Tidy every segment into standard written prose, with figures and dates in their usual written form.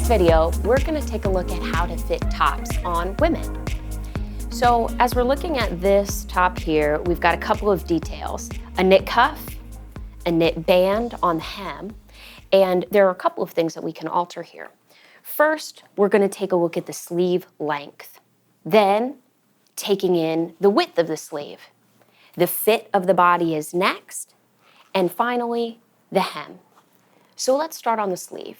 video, we're gonna take a look at how to fit tops on women. So as we're looking at this top here, we've got a couple of details. A knit cuff, a knit band on the hem, and there are a couple of things that we can alter here. First, we're gonna take a look at the sleeve length. Then, taking in the width of the sleeve. The fit of the body is next, and finally, the hem. So let's start on the sleeve.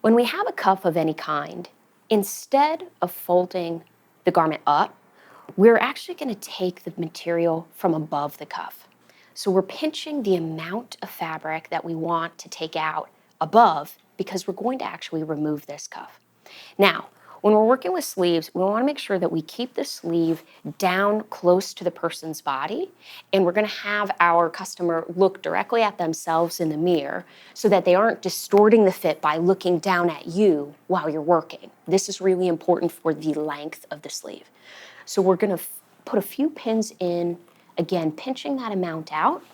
When we have a cuff of any kind, instead of folding the garment up, we're actually going to take the material from above the cuff. So we're pinching the amount of fabric that we want to take out above because we're going to actually remove this cuff. Now, when we're working with sleeves, we want to make sure that we keep the sleeve down close to the person's body, and we're going to have our customer look directly at themselves in the mirror so that they aren't distorting the fit by looking down at you while you're working. This is really important for the length of the sleeve. So we're going to put a few pins in, again, pinching that amount out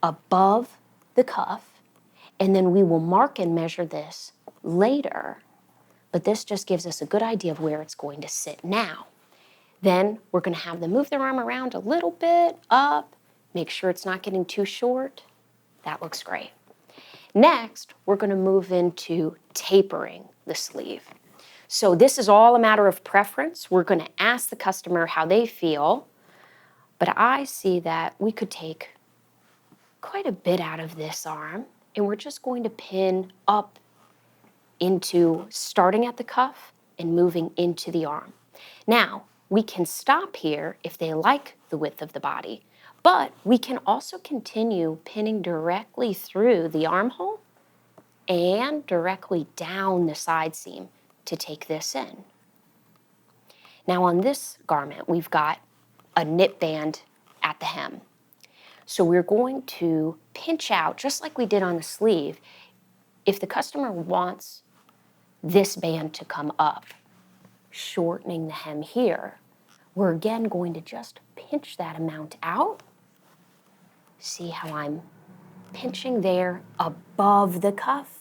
above the cuff, and then we will mark and measure this later. But this just gives us a good idea of where it's going to sit now. Then we're going to have them move their arm around a little bit, up, make sure it's not getting too short. That looks great. Next, we're going to move into tapering the sleeve. So this is all a matter of preference. We're going to ask the customer how they feel, but I see that we could take quite a bit out of this arm, and we're just going to pin up into starting at the cuff and moving into the arm. Now, we can stop here if they like the width of the body, but we can also continue pinning directly through the armhole and directly down the side seam to take this in. Now on this garment, we've got a knit band at the hem. So we're going to pinch out, just like we did on the sleeve. If the customer wants this band to come up, shortening the hem here, we're again going to just pinch that amount out. See how I'm pinching there above the cuff?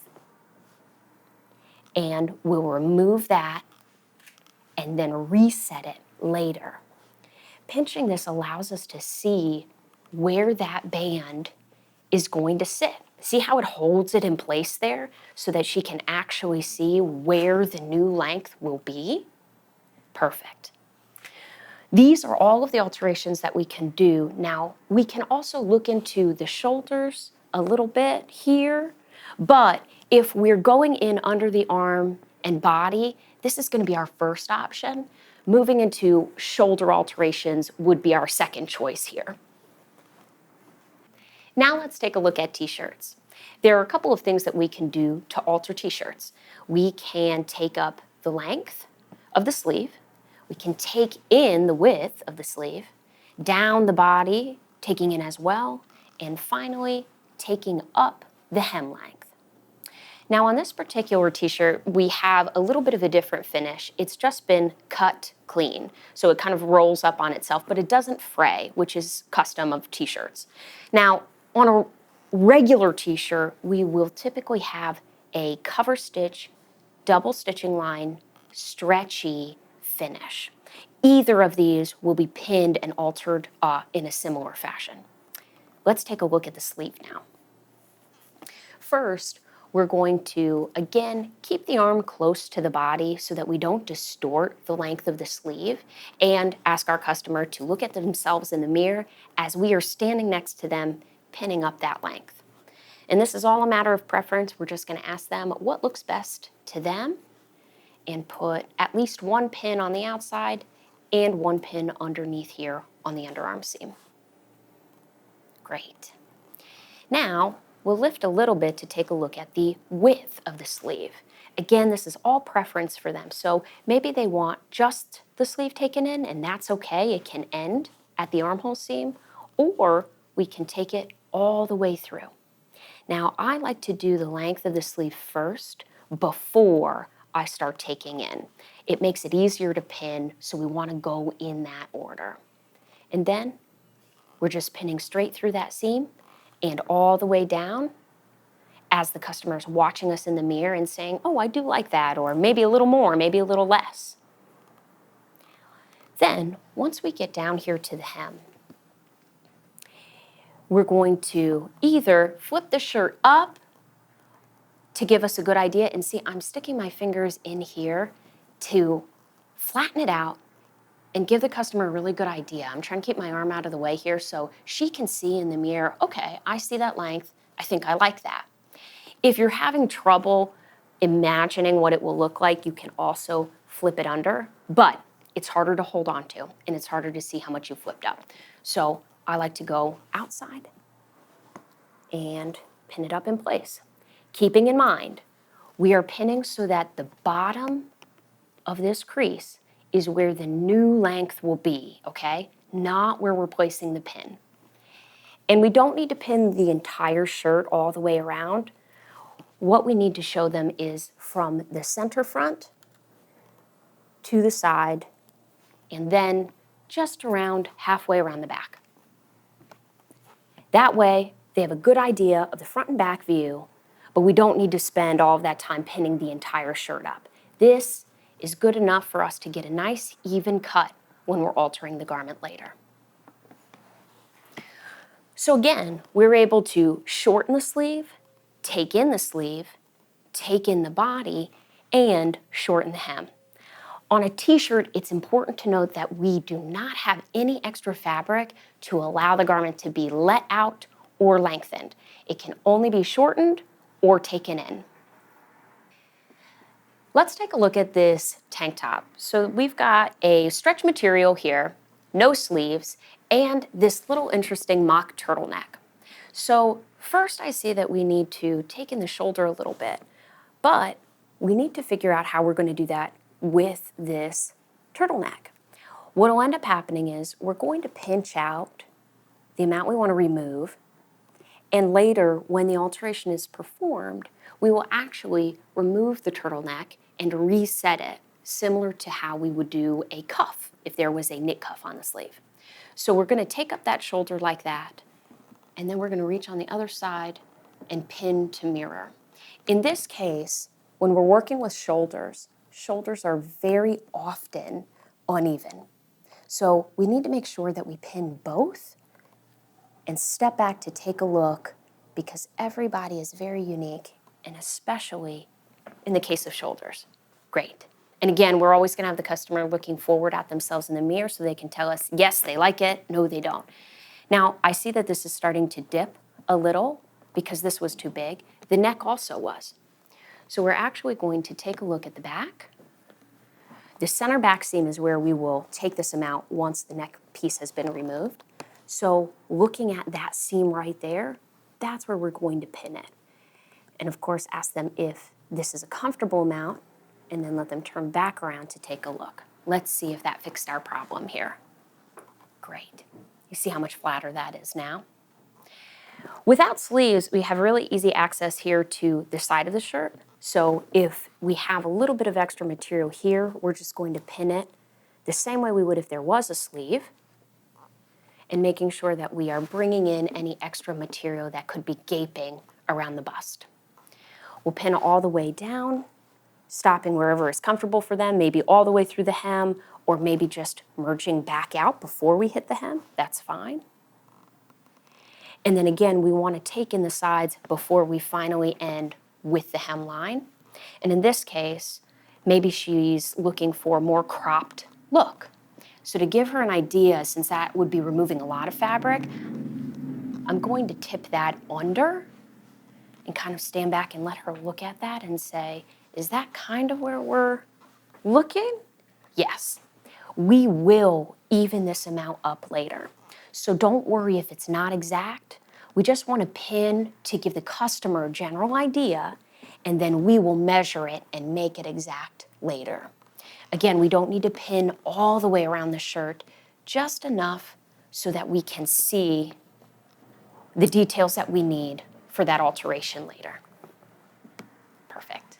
And we'll remove that and then reset it later. Pinching this allows us to see where that band is going to sit. See how it holds it in place there so that she can actually see where the new length will be? Perfect. These are all of the alterations that we can do. Now, we can also look into the shoulders a little bit here, but if we're going in under the arm and body, this is going to be our first option. Moving into shoulder alterations would be our second choice here. Now let's take a look at t-shirts. There are a couple of things that we can do to alter t-shirts. We can take up the length of the sleeve. We can take in the width of the sleeve, down the body, taking in as well, and finally taking up the hem length. Now on this particular t-shirt, we have a little bit of a different finish. It's just been cut clean, so it kind of rolls up on itself, but it doesn't fray, which is custom of t-shirts. Now, on a regular t-shirt, we will typically have a cover stitch, double stitching line, stretchy finish. Either of these will be pinned and altered in a similar fashion. Let's take a look at the sleeve now. First, we're going to, again, keep the arm close to the body so that we don't distort the length of the sleeve, and ask our customer to look at themselves in the mirror as we are standing next to them, pinning up that length. And this is all a matter of preference. We're just going to ask them what looks best to them and put at least one pin on the outside and one pin underneath here on the underarm seam. Great. Now, we'll lift a little bit to take a look at the width of the sleeve. Again, this is all preference for them. So maybe they want just the sleeve taken in, and that's okay. It can end at the armhole seam, or we can take it all the way through. Now, I like to do the length of the sleeve first before I start taking in. It makes it easier to pin, so we want to go in that order. And then we're just pinning straight through that seam and all the way down as the customer is watching us in the mirror and saying, oh, I do like that, or maybe a little more, maybe a little less. Then, once we get down here to the hem, we're going to either flip the shirt up to give us a good idea, and see, I'm sticking my fingers in here to flatten it out and give the customer a really good idea. I'm trying to keep my arm out of the way here so she can see in the mirror, okay, I see that length, I think I like that. If you're having trouble imagining what it will look like, you can also flip it under, but it's harder to hold on to, and it's harder to see how much you flipped up. So I like to go outside and pin it up in place. Keeping in mind, we are pinning so that the bottom of this crease is where the new length will be, okay? Not where we're placing the pin. And we don't need to pin the entire shirt all the way around. What we need to show them is from the center front to the side, and then just around halfway around the back. That way, they have a good idea of the front and back view, but we don't need to spend all of that time pinning the entire shirt up. This is good enough for us to get a nice, even cut when we're altering the garment later. So again, we're able to shorten the sleeve, take in the sleeve, take in the body, and shorten the hem. On a t-shirt, it's important to note that we do not have any extra fabric to allow the garment to be let out or lengthened. It can only be shortened or taken in. Let's take a look at this tank top. So we've got a stretch material here, no sleeves, and this little interesting mock turtleneck. So first I see that we need to take in the shoulder a little bit, but we need to figure out how we're going to do that with this turtleneck. What will end up happening is we're going to pinch out the amount we want to remove, and later when the alteration is performed, we will actually remove the turtleneck and reset it, similar to how we would do a cuff if there was a knit cuff on the sleeve. So we're going to take up that shoulder like that, and then we're going to reach on the other side and pin to mirror. In this case, when we're working with shoulders, shoulders are very often uneven. So we need to make sure that we pin both and step back to take a look, because everybody is very unique, and especially in the case of shoulders. Great. And again, we're always going to have the customer looking forward at themselves in the mirror so they can tell us, yes, they like it, no, they don't. Now, I see that this is starting to dip a little because this was too big. The neck also was. So we're actually going to take a look at the back. The center back seam is where we will take this amount once the neck piece has been removed. So looking at that seam right there, that's where we're going to pin it. And of course, ask them if this is a comfortable amount, and then let them turn back around to take a look. Let's see if that fixed our problem here. Great. You see how much flatter that is now? Without sleeves, we have really easy access here to the side of the shirt. So if we have a little bit of extra material here, we're just going to pin it the same way we would if there was a sleeve, and making sure that we are bringing in any extra material that could be gaping around the bust. We'll pin all the way down, stopping wherever is comfortable for them, maybe all the way through the hem, or maybe just merging back out before we hit the hem. That's fine. And then again, we want to take in the sides before we finally end with the hemline. And in this case, maybe she's looking for a more cropped look. So to give her an idea, since that would be removing a lot of fabric, I'm going to tip that under and kind of stand back and let her look at that and say, is that kind of where we're looking? Yes. We will even this amount up later. So don't worry if it's not exact. We just want to pin to give the customer a general idea, and then we will measure it and make it exact later. Again, we don't need to pin all the way around the shirt, just enough so that we can see the details that we need for that alteration later. Perfect.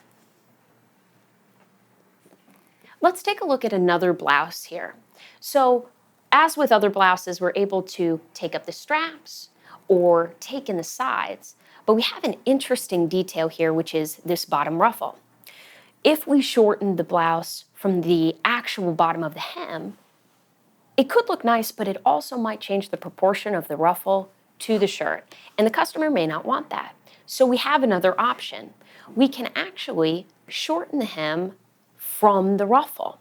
Let's take a look at another blouse here. So as with other blouses, we're able to take up the straps or take in the sides, But we have an interesting detail here, which is this bottom ruffle. If we shorten the blouse from the actual bottom of the hem, it could look nice, but it also might change the proportion of the ruffle to the shirt, and the customer may not want that. So we have another option. We can actually shorten the hem from the ruffle.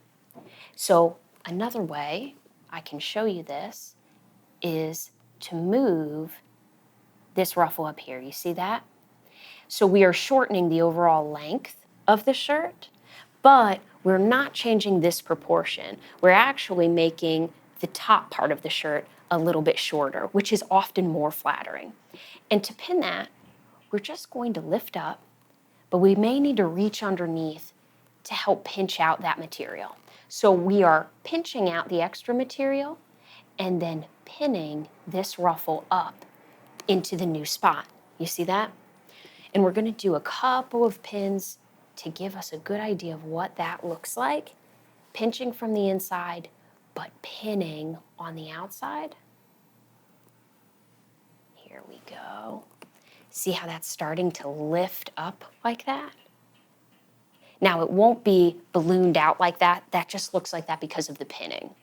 So another way I can show you this is to move this ruffle up here. You see that? So we are shortening the overall length of the shirt, but we're not changing this proportion. We're actually making the top part of the shirt a little bit shorter, which is often more flattering. And to pin that, we're just going to lift up, but we may need to reach underneath to help pinch out that material. So we are pinching out the extra material and then pinning this ruffle up into the new spot. You see that? And we're going to do a couple of pins to give us a good idea of what that looks like. Pinching from the inside, but pinning on the outside. Here we go. See how that's starting to lift up like that? Now, it won't be ballooned out like that. That just looks like that because of the pinning.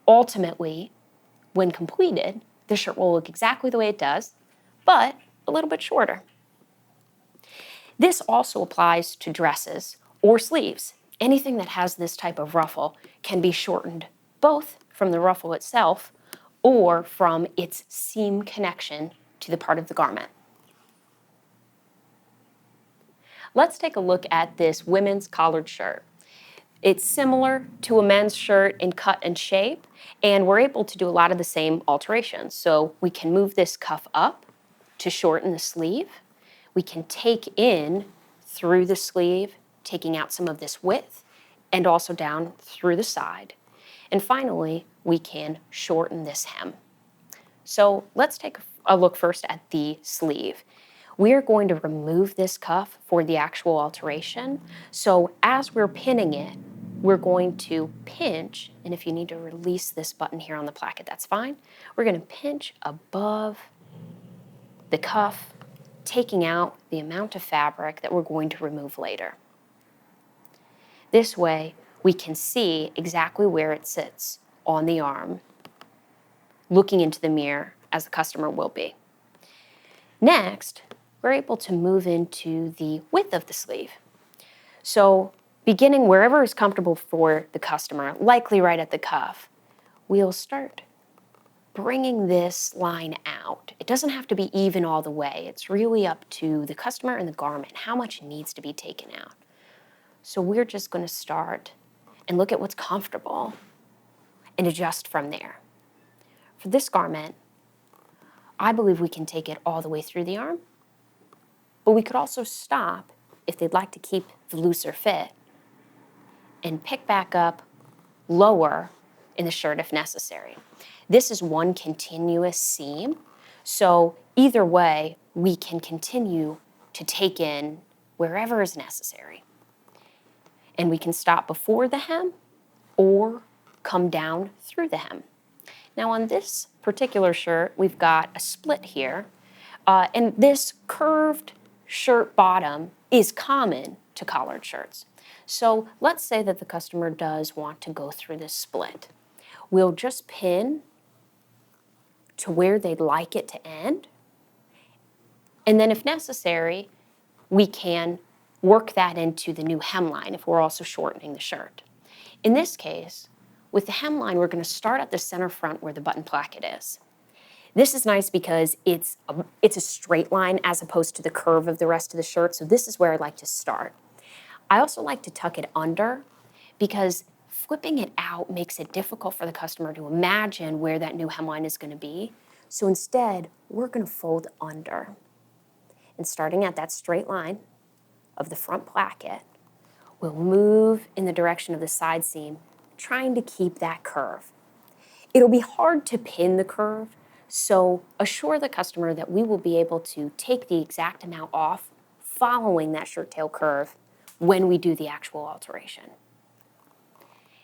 Ultimately, when completed, the shirt will look exactly the way it does, but a little bit shorter. This also applies to dresses or sleeves. Anything that has this type of ruffle can be shortened both from the ruffle itself or from its seam connection to the part of the garment. Let's take a look at this women's collared shirt. It's similar to a men's shirt in cut and shape, and we're able to do a lot of the same alterations. So we can move this cuff up to shorten the sleeve. We can take in through the sleeve, taking out some of this width, and also down through the side. And finally, we can shorten this hem. So let's take a look first at the sleeve. We are going to remove this cuff for the actual alteration. So as we're pinning it, we're going to pinch, and if you need to release this button here on the placket, that's fine. We're going to pinch above the cuff, taking out the amount of fabric that we're going to remove later. This way, we can see exactly where it sits on the arm, looking into the mirror as the customer will be. Next, we're able to move into the width of the sleeve. So beginning wherever is comfortable for the customer, likely right at the cuff, we'll start bringing this line out. It doesn't have to be even all the way. It's really up to the customer and the garment, how much needs to be taken out. So we're just going to start and look at what's comfortable and adjust from there. For this garment, I believe we can take it all the way through the arm, but we could also stop if they'd like to keep the looser fit and pick back up lower in the shirt if necessary. This is one continuous seam, so either way, we can continue to take in wherever is necessary. And we can stop before the hem or come down through the hem. Now on this particular shirt, we've got a split here, and this curved shirt bottom is common to collared shirts. So let's say that the customer does want to go through this split. We'll just pin to where they'd like it to end, and then if necessary, we can work that into the new hemline if we're also shortening the shirt. In this case, with the hemline, we're going to start at the center front where the button placket is. This is nice because it's a straight line as opposed to the curve of the rest of the shirt, so this is where I like to start. I also like to tuck it under because flipping it out makes it difficult for the customer to imagine where that new hemline is going to be. So instead, we're going to fold under. And starting at that straight line of the front placket, we'll move in the direction of the side seam, trying to keep that curve. It'll be hard to pin the curve, so assure the customer that we will be able to take the exact amount off following that shirt tail curve when we do the actual alteration.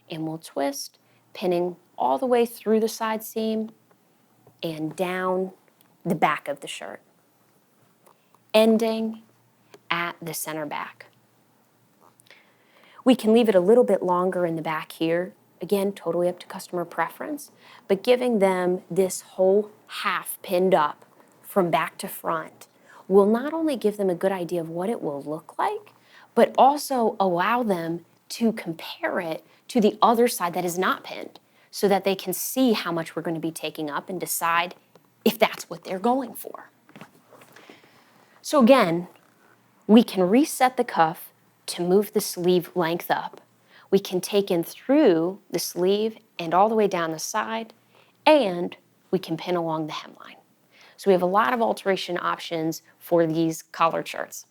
And we'll twist, pinning all the way through the side seam and down the back of the shirt. ending at the center back. We can leave it a little bit longer in the back here. Again, totally up to customer preference, but giving them this whole half pinned up from back to front will not only give them a good idea of what it will look like, but also allow them to compare it to the other side that is not pinned so that they can see how much we're going to be taking up and decide if that's what they're going for. So again, we can reset the cuff to move the sleeve length up. We can take in through the sleeve and all the way down the side, and we can pin along the hemline. So we have a lot of alteration options for these collared shirts.